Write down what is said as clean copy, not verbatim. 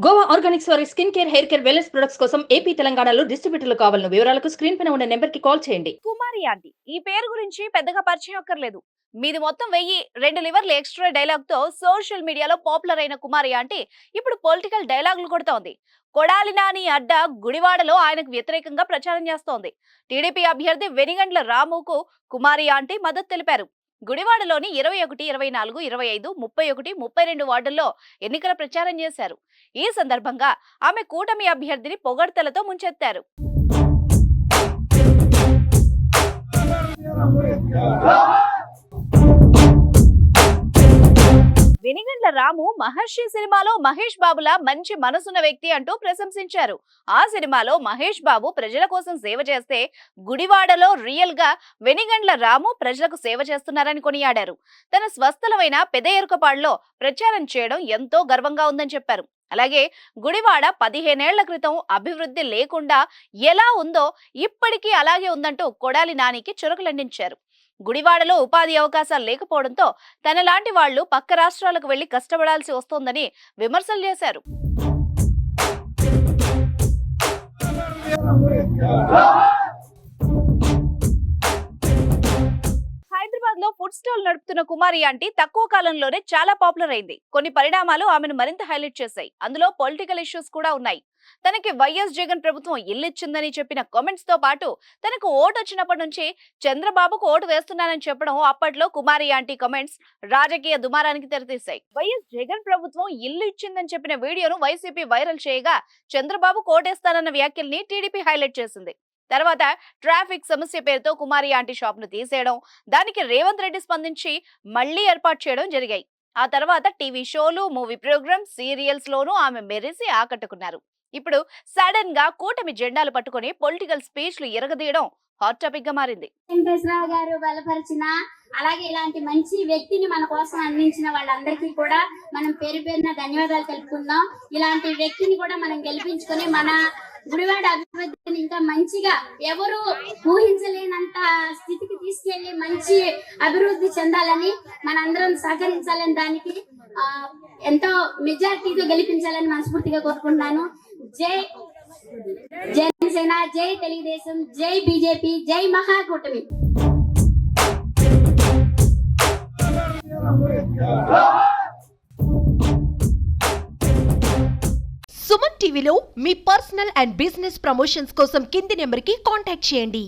Goa Organics వారి skin care, hair care, wellness products కోసం AP, తెలంగాణలో డిస్ట్రిబ్యూటర్లు కావాలను వివరాలకు స్క్రీన్ పైన ఉన్న నెంబర్ కి కాల్ చేయండి. కుమారి ఆంటీ ఈ పేరు గురించి పెద్దగా పరిచయం అక్కర్లేదు. మీది మొత్తం 1000 లివర్లు ఎక్స్ట్రా డైలాగ్ తో సోషల్ మీడియాలో పాపులర్ అయిన కుమారి ఆంటీ ఇప్పుడు పొలిటికల్ డైలాగులు కొడుతోంది. కొడాలి నాని అడ్డ గుడివాడలో ఆయనకు వ్యతిరేకంగా ప్రచారం చేస్తోంది. టీడీపీ అభ్యర్థి వెనిగండ్ల రాముకు కుమారి ఆంటీ మద్దతు తెలిపారు. గుడివాడలోని 21, 24, 25, 31, 32 వార్డుల్లో ఎన్నికల ప్రచారం చేశారు. ఈ సందర్భంగా ఆమె కూటమి అభ్యర్థిని పొగడ్తలతో ముంచెత్తారు. వెనిగండ్ల రాము మహర్షి సినిమాలో మహేష్ బాబులా మంచి మనసున్న వ్యక్తి అంటూ ప్రశంసించారు. ఆ సినిమాలో మహేష్ బాబు ప్రజల కోసం సేవ చేస్తే గుడివాడలో రియల్ గా వెనిగండ్ల రాము ప్రజలకు సేవ చేస్తున్నారని కొనియాడారు. తన స్వస్థలమైన పెదయరుకపాడులో ప్రచారం చేయడం ఎంతో గర్వంగా ఉందని చెప్పారు. అలాగే గుడివాడ 15 ఏళ్ల క్రితం అభివృద్ధి లేకుండా ఎలా ఉందో ఇప్పటికీ అలాగే ఉందంటూ కొడాలి నానికి చురకలందించారు. గుడివాడలో ఉపాధి అవకాశాలు లేకపోవడంతో తనలాంటి వాళ్లు పక్క రాష్ట్రాలకు వెళ్లి కష్టపడాల్సి వస్తోందని విమర్శలు చేశారు. హైదరాబాద్ లో ఫుడ్ స్టాల్ నడుపుతున్న కుమారి ఆంటీ తక్కువ కాలంలోనే చాలా పాపులర్ అయింది. కొన్ని పరిణామాలు ఆమెను మరింత హైలైట్ చేశాయి. అందులో పొలిటికల్ ఇష్యూస్ కూడా ఉన్నాయి. తనకి వైఎస్ జగన్ ప్రభుత్వం ఇల్లు ఇచ్చిందని చెప్పిన కామెంట్స్ తో పాటు తనకు ఓటు వచ్చినప్పటి నుంచి చంద్రబాబుకు ఓటు వేస్తున్నానని చెప్పడం, అప్పట్లో కుమారి ఆంటీ కామెంట్స్ రాజకీయ దుమారానికి తెరతీశాయి. వైఎస్ జగన్ ప్రభుత్వం ఇల్లు ఇచ్చిందని చెప్పిన వీడియోను వైసీపీ వైరల్ చేయగా చంద్రబాబు ఓటేస్తానన్న వ్యాఖ్యల్ని టీడీపీ హైలైట్ చేసింది. తర్వాత ట్రాఫిక్ సమస్య పేరుతో కుమారి ఆంటీ షాప్ ను తీసేయడం, దానికి రేవంత్ రెడ్డి స్పందించి మళ్లీ ఏర్పాటు చేయడం జరిగాయి. ఆ తర్వాత టీవీ షోలు, మూవీ ప్రోగ్రామ్స్, సీరియల్స్ లోనూ ఆమె మెరిసి ఆకట్టుకున్నారు. ఇప్పుడు సడన్ గా కూటమి జెండాలు పట్టుకుని పొలిటికల్ స్పీచ్లు ఎరగదీయడం హాట్ టాపిక్ గా మారింది. వెంకటేశ్వరరావు గారు బలపరిచిన, అలాగే ఇలాంటి మంచి వ్యక్తిని మన కోసం అందించిన వాళ్ళందరికీ కూడా మనం పేరు పేరున ధన్యవాదాలు తెలుపుకుందాం. ఇలాంటి వ్యక్తిని కూడా మనం గెలిపించుకొని మన గుడివాడ అభివృద్ధిని ఇంకా మంచిగా ఎవరు ఊహించలేనంత స్థితికి తీసుకెళ్లి మంచి అభివృద్ధి చెందాలని మనందరం సహకరించాలని, దానికి ఎంతో మెజారిటీతో గెలిపించాలని మనస్ఫూర్తిగా కోరుకుంటున్నాను. జై జనసేన, జై తెలుగుదేశం, జై బీజేపీ, జై మహాకూటమి. సుమన్ టీవీలో మీ పర్సనల్ అండ్ బిజినెస్ ప్రమోషన్స్ కోసం కింది నెంబర్కి కాంటాక్ట్ చేయండి.